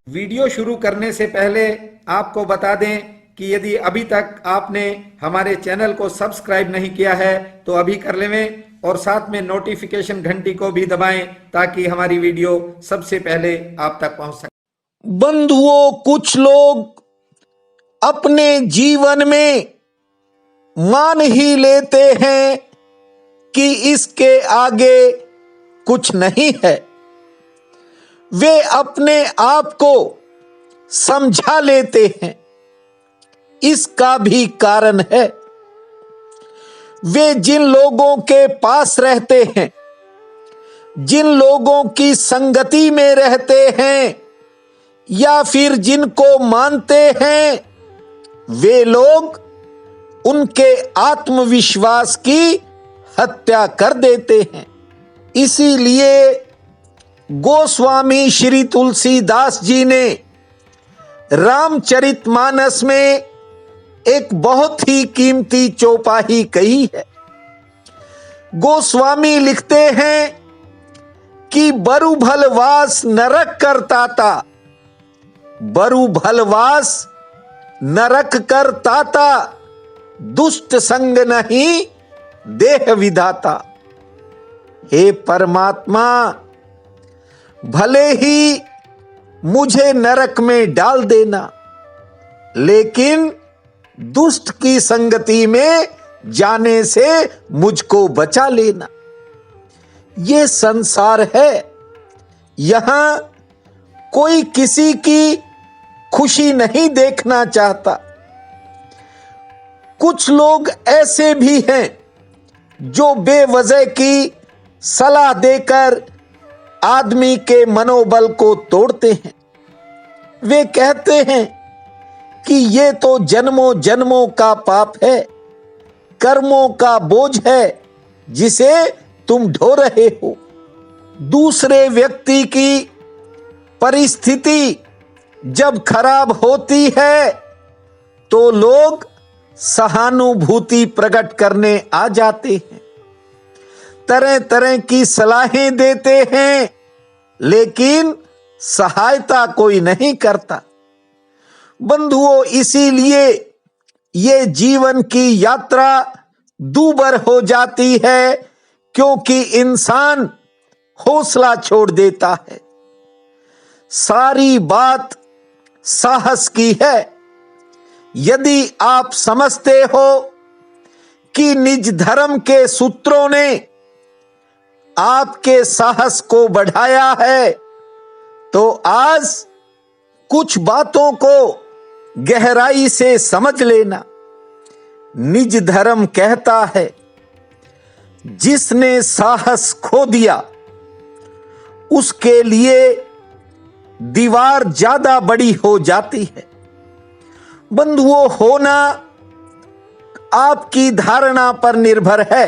Video शुरू करने से पहले आपको बता दें कि यदि अभी तक आपने हमारे चैनल को सब्सक्राइब नहीं किया है तो अभी कर लें और साथ में नोटिफिकेशन घंटी को भी दबाएं ताकि हमारी वीडियो सबसे पहले आप तक पहुंच सके। बंधुओं, कुछ लोग अपने जीवन में मान ही लेते हैं कि इसके आगे कुछ नहीं है। वे अपने आप को समझा लेते हैं। इसका भी कारण है, वे जिन लोगों के पास रहते हैं, जिन लोगों की संगति में रहते हैं या फिर जिनको मानते हैं, वे लोग उनके आत्मविश्वास की हत्या कर देते हैं। इसीलिए गोस्वामी श्री तुलसीदास जी ने रामचरितमानस में एक बहुत ही कीमती चौपाई कही है। गोस्वामी लिखते हैं कि बरु भलवास नरक करता था, बरु भलवास नरक करता था, दुष्ट संग नहीं देह विधाता। हे परमात्मा, भले ही मुझे नरक में डाल देना, लेकिन दुष्ट की संगति में जाने से मुझको बचा लेना। ये संसार है, यहां कोई किसी की खुशी नहीं देखना चाहता। कुछ लोग ऐसे भी हैं जो बेवजह की सलाह देकर आदमी के मनोबल को तोड़ते हैं। वे कहते हैं कि ये तो जन्मों जन्मों का पाप है, कर्मों का बोझ है जिसे तुम ढो रहे हो। दूसरे व्यक्ति की परिस्थिति जब खराब होती है तो लोग सहानुभूति प्रकट करने आ जाते हैं, तरह तरह की सलाहें देते हैं, लेकिन सहायता कोई नहीं करता। बंधुओं, इसीलिए ये जीवन की यात्रा दूभर हो जाती है, क्योंकि इंसान हौसला छोड़ देता है। सारी बात साहस की है। यदि आप समझते हो कि निज धर्म के सूत्रों ने आपके साहस को बढ़ाया है, तो आज कुछ बातों को गहराई से समझ लेना। निज धर्म कहता है, जिसने साहस खो दिया उसके लिए दीवार ज्यादा बड़ी हो जाती है। बंधुओं, होना आपकी धारणा पर निर्भर है।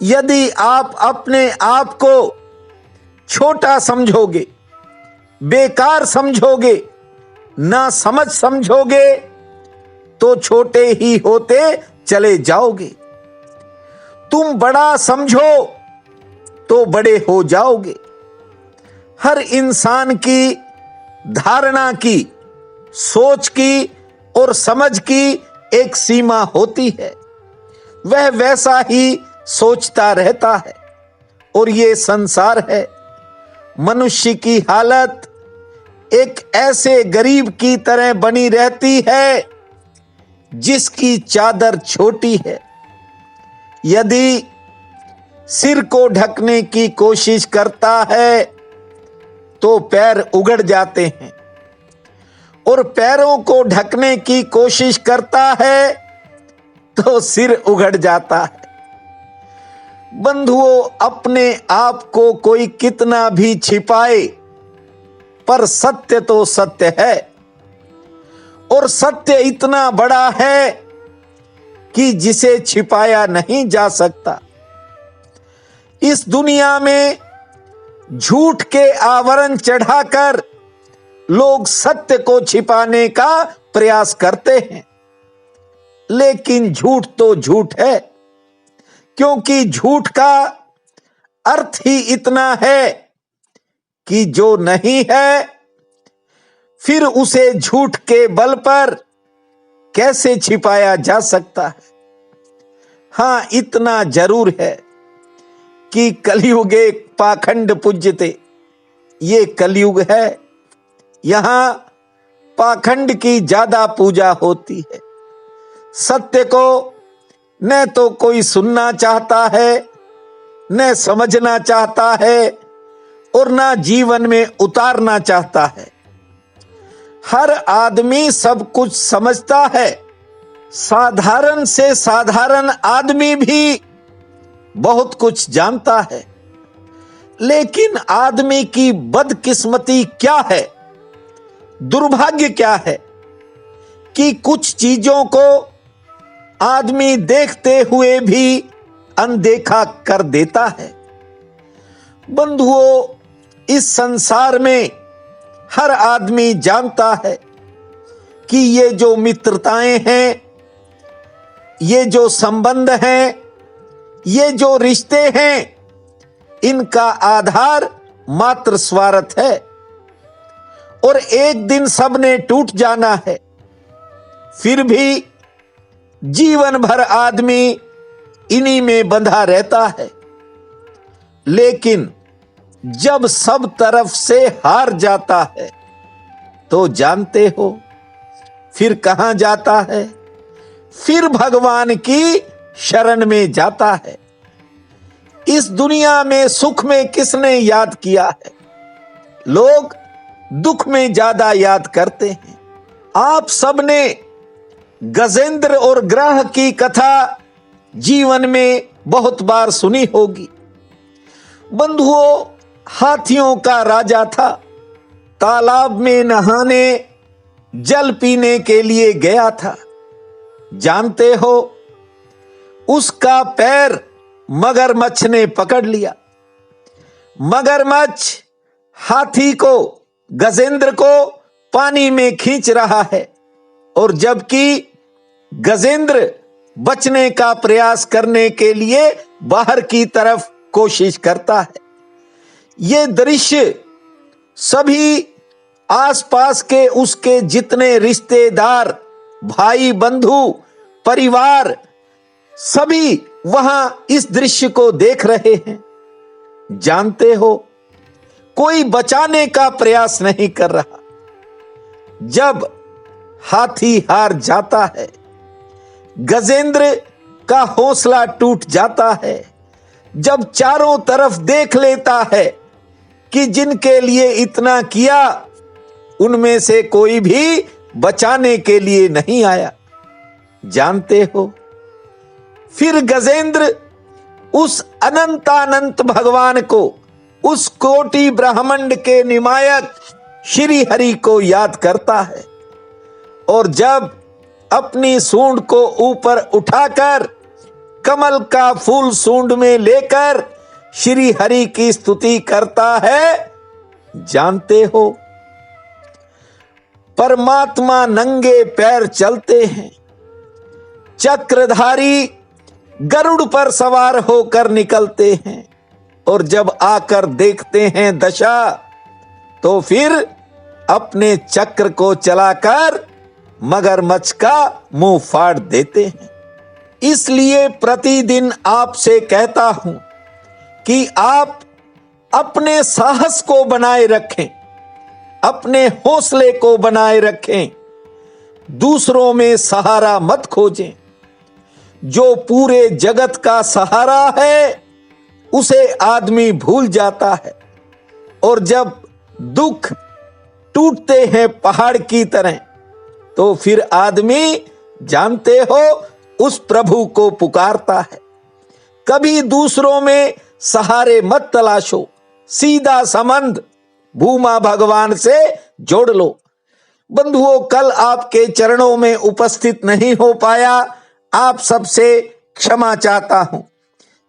यदि आप अपने आप को छोटा समझोगे, बेकार समझोगे, ना समझ समझोगे, तो छोटे ही होते चले जाओगे। तुम बड़ा समझो तो बड़े हो जाओगे। हर इंसान की धारणा की, सोच की और समझ की एक सीमा होती है। वह वैसा ही सोचता रहता है। और ये संसार है। मनुष्य की हालत एक ऐसे गरीब की तरह बनी रहती है जिसकी चादर छोटी है। यदि सिर को ढकने की कोशिश करता है तो पैर उगड़ जाते हैं, और पैरों को ढकने की कोशिश करता है तो सिर उगड़ जाता है। बंधुओं, अपने आप को कोई कितना भी छिपाए, पर सत्य तो सत्य है, और सत्य इतना बड़ा है कि जिसे छिपाया नहीं जा सकता। इस दुनिया में झूठ के आवरण चढ़ाकर लोग सत्य को छिपाने का प्रयास करते हैं, लेकिन झूठ तो झूठ है, क्योंकि झूठ का अर्थ ही इतना है कि जो नहीं है फिर उसे झूठ के बल पर कैसे छिपाया जा सकता है। हां, इतना जरूर है कि कलयुगे पाखंड पूज्यते, ये कलयुग है, यहां पाखंड की ज्यादा पूजा होती है। सत्य को न तो कोई सुनना चाहता है, न समझना चाहता है, और न जीवन में उतारना चाहता है। हर आदमी सब कुछ समझता है, साधारण से साधारण आदमी भी बहुत कुछ जानता है। लेकिन आदमी की बदकिस्मती क्या है, दुर्भाग्य क्या है कि कुछ चीजों को आदमी देखते हुए भी अनदेखा कर देता है। बंधुओं, इस संसार में हर आदमी जानता है कि ये जो मित्रताएं हैं, ये जो संबंध हैं, ये जो रिश्ते हैं, इनका आधार मात्र स्वार्थ है और एक दिन सबने टूट जाना है। फिर भी जीवन भर आदमी इन्हीं में बंधा रहता है। लेकिन जब सब तरफ से हार जाता है तो जानते हो फिर कहां जाता है? फिर भगवान की शरण में जाता है। इस दुनिया में सुख में किसने याद किया है? लोग दुख में ज्यादा याद करते हैं। आप सबने गजेंद्र और ग्रह की कथा जीवन में बहुत बार सुनी होगी। बंधुओं, हाथियों का राजा था, तालाब में नहाने, जल पीने के लिए गया था। जानते हो, उसका पैर मगरमच्छ ने पकड़ लिया। मगरमच्छ हाथी को, गजेंद्र को पानी में खींच रहा है और जबकि गजेंद्र बचने का प्रयास करने के लिए बाहर की तरफ कोशिश करता है। ये दृश्य सभी आसपास के उसके जितने रिश्तेदार, भाई, बंधु, परिवार, सभी वहां इस दृश्य को देख रहे हैं। जानते हो, कोई बचाने का प्रयास नहीं कर रहा। जब हाथी हार जाता है, गजेंद्र का हौसला टूट जाता है, जब चारों तरफ देख लेता है कि जिनके लिए इतना किया उनमें से कोई भी बचाने के लिए नहीं आया। जानते हो, फिर गजेंद्र उस अनंतानंत भगवान को, उस कोटि ब्रह्मांड के निमायक श्री हरि को याद करता है और जब अपनी सूंड को ऊपर उठाकर कमल का फूल सूंड में लेकर श्री हरि की स्तुति करता है, जानते हो, परमात्मा नंगे पैर चलते हैं। चक्रधारी गरुड़ पर सवार होकर निकलते हैं और जब आकर देखते हैं दशा, तो फिर अपने चक्र को चलाकर मगरमच्छ का मुंह फाड़ देते हैं। इसलिए प्रतिदिन आपसे कहता हूं कि आप अपने साहस को बनाए रखें, अपने हौसले को बनाए रखें, दूसरों में सहारा मत खोजें। जो पूरे जगत का सहारा है उसे आदमी भूल जाता है और जब दुख टूटते हैं पहाड़ की तरह तो फिर आदमी, जानते हो, उस प्रभु को पुकारता है। कभी दूसरों में सहारे मत तलाशो, सीधा संबंध भूमा भगवान से जोड़ लो। बंधुओं, कल आपके चरणों में उपस्थित नहीं हो पाया, आप सबसे क्षमा चाहता हूं।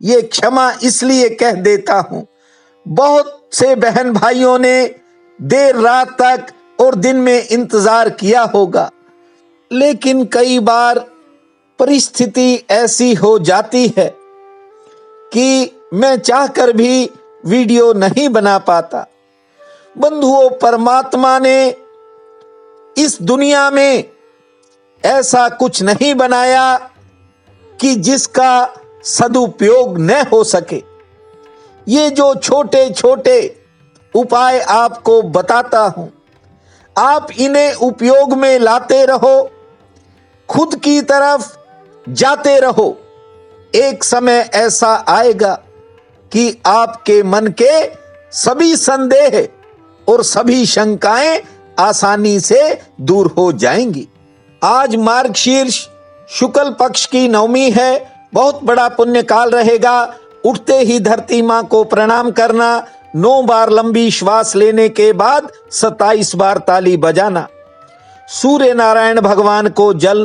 ये क्षमा इसलिए कह देता हूं, बहुत से बहन भाइयों ने देर रात तक और दिन में इंतजार किया होगा, लेकिन कई बार परिस्थिति ऐसी हो जाती है कि मैं चाहकर भी वीडियो नहीं बना पाता। बंधुओं, परमात्मा ने इस दुनिया में ऐसा कुछ नहीं बनाया कि जिसका सदुपयोग न हो सके। ये जो छोटे छोटे उपाय आपको बताता हूं, आप इन्हें उपयोग में लाते रहो, खुद की तरफ जाते रहो। एक समय ऐसा आएगा कि आपके मन के सभी संदेह और सभी शंकाएं आसानी से दूर हो जाएंगी। आज मार्गशीर्ष शुक्ल पक्ष की नवमी है, बहुत बड़ा पुण्य काल रहेगा। उठते ही धरती मां को प्रणाम करना, 9 बार लंबी श्वास लेने के बाद 27 बार ताली बजाना, सूर्य नारायण भगवान को जल,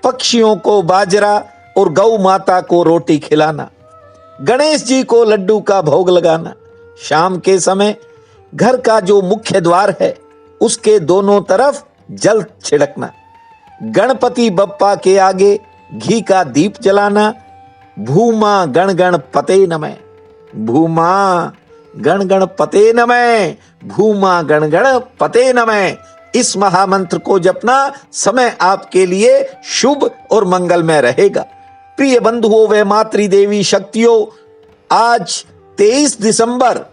पक्षियों को बाजरा और गौ माता को रोटी खिलाना, गणेश जी को लड्डू का भोग लगाना। शाम के समय घर का जो मुख्य द्वार है उसके दोनों तरफ जल छिड़कना, गणपति बप्पा के आगे घी का दीप जलाना। भूमा गण गण पते नमः, भूमा गण गण पते नमः, भूमा गण गण पते नमः। इस महामंत्र को जपना, समय आपके लिए शुभ और मंगलमय रहेगा। प्रिय बंधुओं व मातृदेवी शक्तियों, आज 23 दिसंबर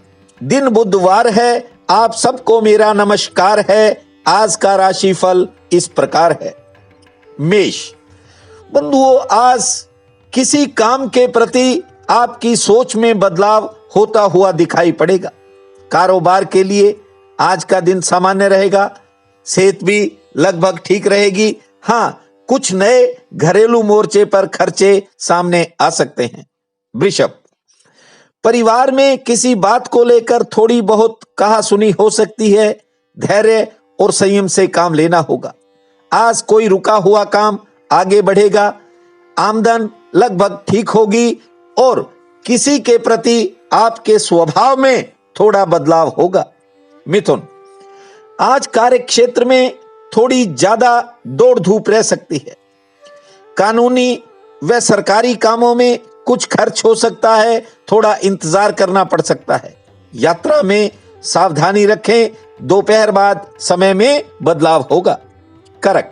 दिन बुधवार है। आप सबको मेरा नमस्कार है। आज का राशिफल इस प्रकार है। मेष बंधुओं, आज किसी काम के प्रति आपकी सोच में बदलाव होता हुआ दिखाई पड़ेगा। कारोबार के लिए आज का दिन सामान्य रहेगा। सेहत भी लगभग ठीक रहेगी। हां, कुछ नए घरेलू मोर्चे पर खर्चे सामने आ सकते हैं। वृषभ, परिवार में किसी बात को लेकर थोड़ी बहुत कहासुनी हो सकती है। धैर्य और संयम से काम लेना होगा। आज कोई रुका हुआ काम आगे बढ़ेगा। आमदन लगभग ठीक होगी और किसी के प्रति आपके स्वभाव में थोड़ा बदलाव होगा। मिथुन, आज कार्य क्षेत्र में थोड़ी ज्यादा दौड़ धूप रह सकती है। कानूनी व सरकारी कामों में कुछ खर्च हो सकता है, थोड़ा इंतजार करना पड़ सकता है। यात्रा में सावधानी रखें, दोपहर बाद समय में बदलाव होगा। कर्क,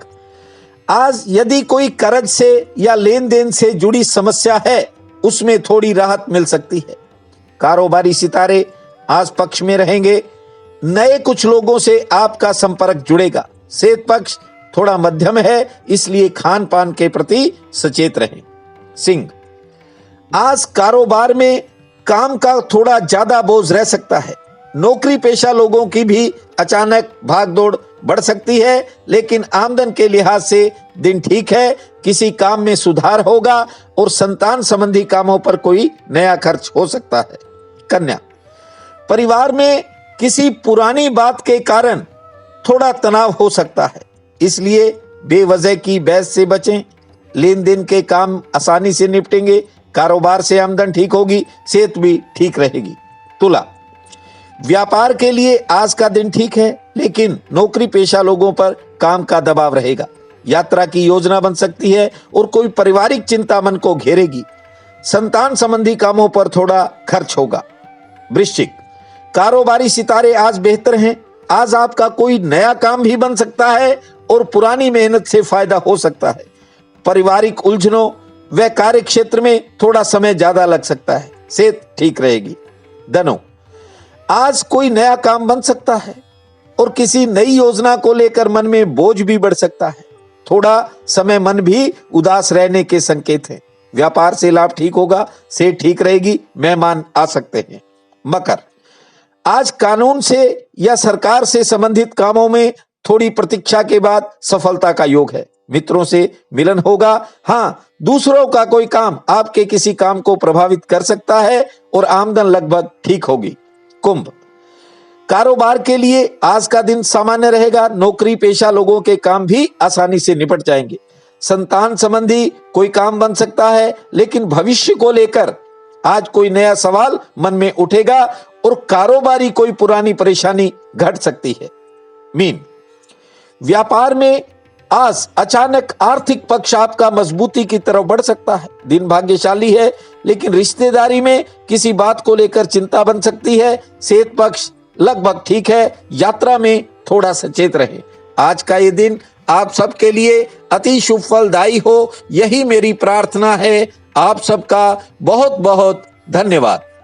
आज यदि कोई कर्ज से या लेन देन से जुड़ी समस्या है, उसमें थोड़ी राहत मिल सकती है। कारोबारी सितारे आज पक्ष में रहेंगे। नए कुछ लोगों से आपका संपर्क जुड़ेगा। सेहत पक्ष थोड़ा मध्यम है, इसलिए खान पान के प्रति सचेत रहें। सिंह, आज कारोबार में काम का थोड़ा ज्यादा बोझ रह सकता है। नौकरी पेशा लोगों की भी अचानक भागदौड़ बढ़ सकती है, लेकिन आमदन के लिहाज से दिन ठीक है। किसी काम में सुधार होगा और संतान संबंधी कामों पर कोई नया खर्च हो सकता है। कन्या, परिवार में किसी पुरानी बात के कारण थोड़ा तनाव हो सकता है, इसलिए बेवजह की बहस से बचें। लेन देन के काम आसानी से निपटेंगे। कारोबार से आमदन ठीक होगी, सेहत भी ठीक रहेगी। तुला, व्यापार के लिए आज का दिन ठीक है, लेकिन नौकरी पेशा लोगों पर काम का दबाव रहेगा। यात्रा की योजना बन सकती है और कोई पारिवारिक चिंता मन को घेरेगी। संतान संबंधी कामों पर थोड़ा खर्च होगा। वृश्चिक, कारोबारी सितारे आज बेहतर हैं। आज आपका कोई नया काम भी बन सकता है और पुरानी मेहनत से फायदा हो सकता है। पारिवारिक उलझनों व कार्य क्षेत्र में थोड़ा समय ज्यादा लग सकता है। सेहत ठीक रहेगी। धनु, आज कोई नया काम बन सकता है और किसी नई योजना को लेकर मन में बोझ भी बढ़ सकता है। थोड़ा समय मन भी उदास रहने के संकेत हैं। व्यापार से लाभ ठीक होगा, सेहत ठीक रहेगी, मेहमान आ सकते हैं। मकर, आज कानून से या सरकार से संबंधित कामों में थोड़ी प्रतीक्षा के बाद सफलता का योग है। मित्रों से मिलन होगा। हां, दूसरों का कोई काम आपके किसी काम को प्रभावित कर सकता है और आमदन लगभग ठीक होगी। कुंभ, कारोबार के लिए आज का दिन सामान्य रहेगा। नौकरी पेशा लोगों के काम भी आसानी से निपट जाएंगे। संतान संबंधी कोई काम बन सकता है, लेकिन भविष्य को लेकर आज कोई नया सवाल मन में उठेगा और कारोबारी कोई पुरानी परेशानी घट सकती है। मीन, व्यापार में आज अचानक आर्थिक पक्ष आपका मजबूती की तरफ बढ़ सकता है। दिन भाग्यशाली है, लेकिन रिश्तेदारी में किसी बात को लेकर चिंता बन सकती है। सेहत पक्ष लगभग ठीक है। यात्रा में थोड़ा सचेत रहें। आज का ये दिन आप सबके लिए अति शुभ फलदायी हो, यही मेरी प्रार्थना है। आप सबका बहुत बहुत धन्यवाद।